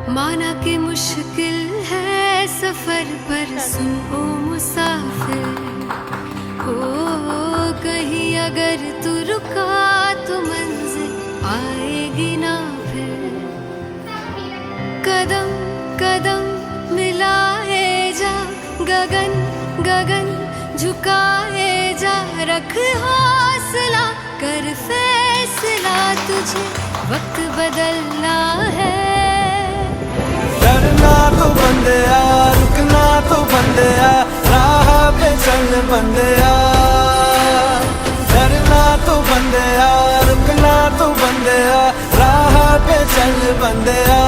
माना कि मुश्किल है सफर पर सुन ओ मुसाफिर, ओ कहीं अगर तू रुका तो मंजिल आएगी ना फिर। कदम कदम मिलाए जा, गगन गगन झुकाए जा, रख हौसला कर फैसला, तुझे वक्त बदलना है। डरना तो बंदिया, रुकना तो बंदिया, राह पे चल बंदिया। डरना तो बंदिया, रुकना तो बंदिया, राह पे चल बंदिया।